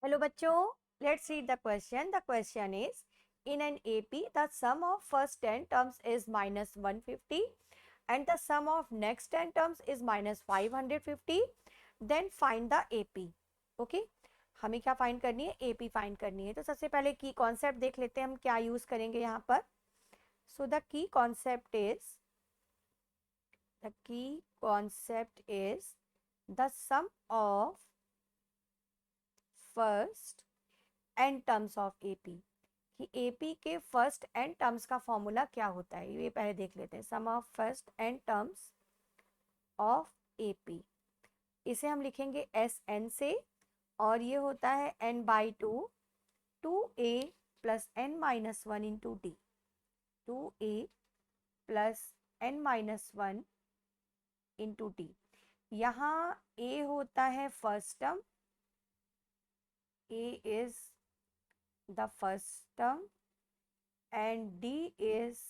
Hello bachcho, let's read the question. The question is, in an AP, the sum of first 10 terms is minus 150 and the sum of next 10 terms is minus 550. Then find the AP. Okay? हमें क्या find करनी है? AP find करनी है. तो सबसे पहले की कॉन्सेप्ट देख लेते हैं हम क्या यूज करेंगे यहाँ पर. So the key concept is the sum of first n terms of AP. कि AP के फर्स्ट n टर्म्स का फॉर्मूला क्या होता है, ये पहले देख लेते हैं. Sum of first n terms of AP, इसे हम लिखेंगे SN से, और ये होता है n/2 2a plus n minus 1 into D. 2a plus n minus 1 into D. यहाँ a होता है first term, a is the first term and D is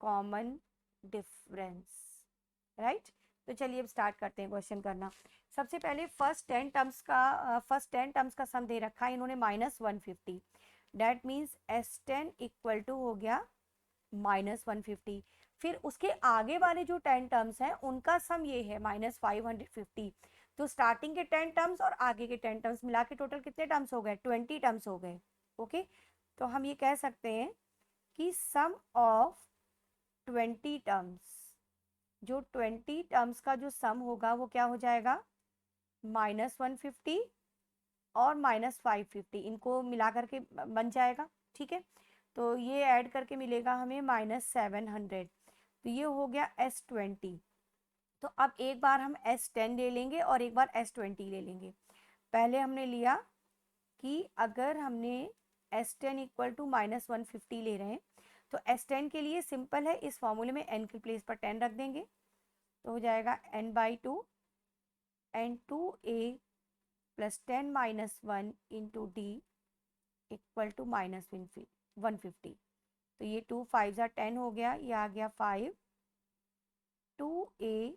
common difference, right? तो चलिए अब स्टार्ट करते हैं क्वेश्चन करना. सबसे पहले फर्स्ट 10 टर्म्स का सम दे रखा है इन्होंने minus 150. That means S10 equal to हो गया माइनस 150. फिर उसके आगे वाले जो 10 टर्म्स हैं उनका सम ये है माइनस 550. तो स्टार्टिंग के 10 टर्म्स और आगे के 10 टर्म्स मिला के टोटल कितने टर्म्स हो गए? 20 टर्म्स हो गए. ओके, तो हम ये कह सकते हैं कि सम ऑफ 20 टर्म्स, जो 20 टर्म्स का जो सम होगा वो क्या हो जाएगा? माइनस 150 और माइनस 550, इनको मिला करके बन जाएगा. ठीक है, तो ये ऐड करके मिलेगा हमें माइनस 700. तो ये हो गया S20. तो अब एक बार हम S10 ले लेंगे और एक बार S20 ले लेंगे. पहले हमने लिया कि अगर हमने S10 इक्वल टू माइनस 150 ले रहे हैं तो S10 के लिए सिंपल है, इस फॉर्मूले में n की प्लेस पर 10 रख देंगे. तो हो जाएगा n/2 and 2a plus 10 minus 1 into D equal to minus 150. तो ये 2 5 10 हो गया, ये आ गया 5. 2a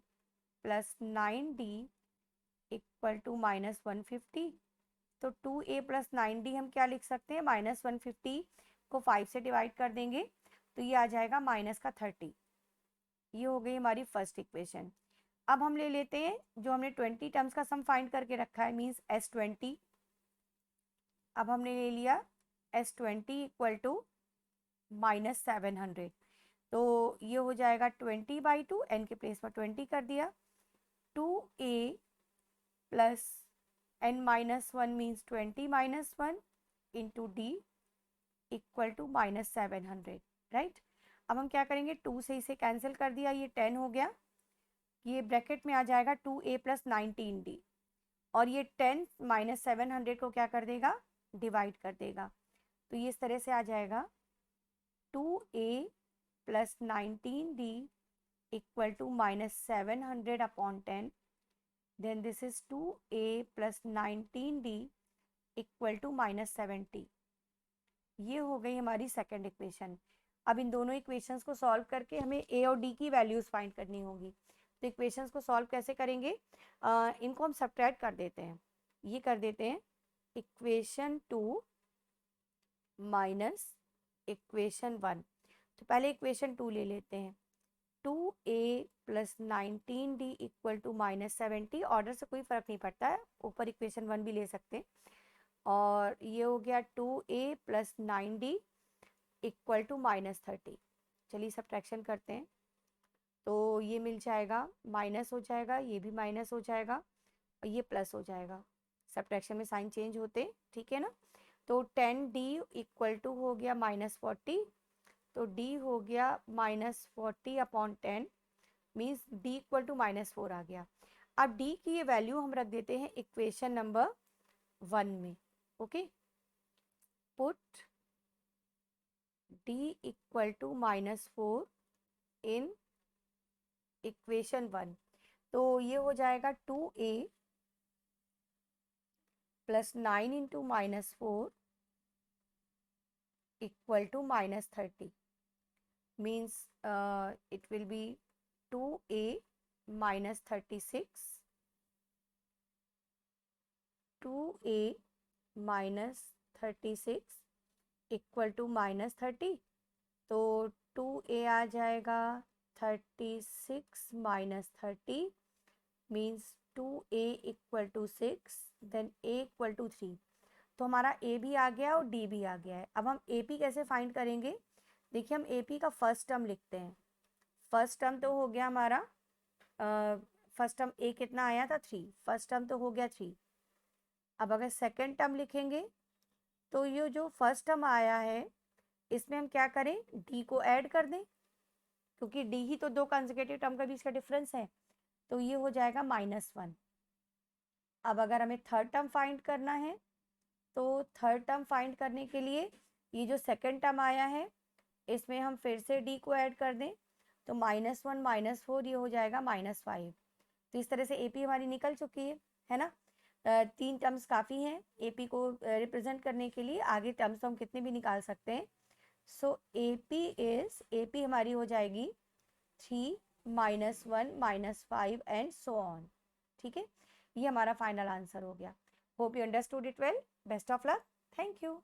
plus 9d equal to minus 150. तो 2a प्लस 9d हम क्या लिख सकते हैं? माइनस 150 को 5 से डिवाइड कर देंगे तो ये आ जाएगा माइनस का 30. ये हो गई हमारी फर्स्ट इक्वेशन. अब हम ले लेते हैं जो हमने 20 टर्म्स का सम फाइंड करके रखा है, मीन्स S20. अब हमने ले लिया S20 इक्वल टू माइनस 700. तो ये हो जाएगा 20/2, n के प्लेस पर 20 कर दिया. 2a plus n minus 1 means 20 minus 1 into D equal to minus 700, right. अब हम क्या करेंगे? 2 से इसे कैंसिल कर दिया, ये 10 हो गया. ये ब्रैकेट में आ जाएगा 2a प्लस 19d, और ये 10 माइनस 700 को क्या कर देगा? डिवाइड कर देगा. तो ये इस तरह से आ जाएगा 2a plus 19d equal to minus 700 upon 10. then this is 2a plus 19d equal to minus 70. ये हो गई हमारी सेकेंड इक्वेशन. अब इन दोनों इक्वेशंस को सॉल्व करके हमें a और d की वैल्यूज फाइंड करनी होगी. तो इक्वेशंस को सॉल्व कैसे करेंगे? इनको हम सब्ट्रैक्ट कर देते हैं. ये कर देते हैं इक्वेशन 2 माइनस इक्वेशन 1. तो पहले इक्वेशन 2 ले लेते हैं. 2a plus 19d equal to minus 70. Order से कोई फ़र्क नहीं पड़ता है, ऊपर इक्वेशन 1 भी ले सकते हैं. और ये हो गया 2a plus 9d equal to minus 30. चलिए सब्ट्रैक्शन करते हैं. तो ये मिल जाएगा, माइनस हो जाएगा, ये भी माइनस हो जाएगा और ये प्लस हो जाएगा. सब्ट्रैक्शन में साइन चेंज होते, ठीक है ना. तो 10d इक्वल टू हो गया माइनस 40. तो d हो गया minus 40 upon 10 means d equal to minus 4 आ गया. अब d की ये वैल्यू हम रख देते हैं इक्वेशन नंबर 1 में. Okay, put d equal to minus 4 in equation 1. तो ये हो जाएगा 2a plus 9 into minus 4 equal to minus 30 means it will be 2a minus 36 2a minus 36 equal to minus 30, तो 2a आ जाएगा 36 minus 30 means 2a equal to 6, then a equal to 3। तो हमारा a भी आ गया और d भी आ गया है। अब हम AP कैसे फाइंड करेंगे? देखिए, हम AP का फर्स्ट टर्म लिखते हैं। फर्स्ट टर्म तो हो गया हमारा, फर्स्ट टर्म a कितना आया था 3, फर्स्ट टर्म तो हो गया 3। अब अगर सेकेंड टर्म लिखेंगे तो ये जो फर्स्ट टर्म आया है इसमें हम क्या करें, d को ऐड कर दें, क्योंकि d ही तो दो कंसेक्यूटिव टर्म का बीच का डिफरेंस है, तो ये हो जाएगा -1। अब अगर हमें थर्ड टर्म फाइंड करना है तो थर्ड टर्म फाइंड करने के लिए ये जो सेकेंड टर्म आया है इसमें हम फिर से d को ऐड कर दें, तो -1 -4 ये हो जाएगा -5। तो इस तरह से AP हमारी निकल चुकी है ना। 3 टर्म्स काफ़ी हैं AP को रिप्रेजेंट करने के लिए, आगे टर्म्स तो हम कितने भी निकाल सकते हैं। सो AP हमारी हो जाएगी 3 -1 -5 एंड सो ऑन। ठीक है, ये हमारा फाइनल आंसर हो गया। Hope you understood it well. Best of luck. Thank you.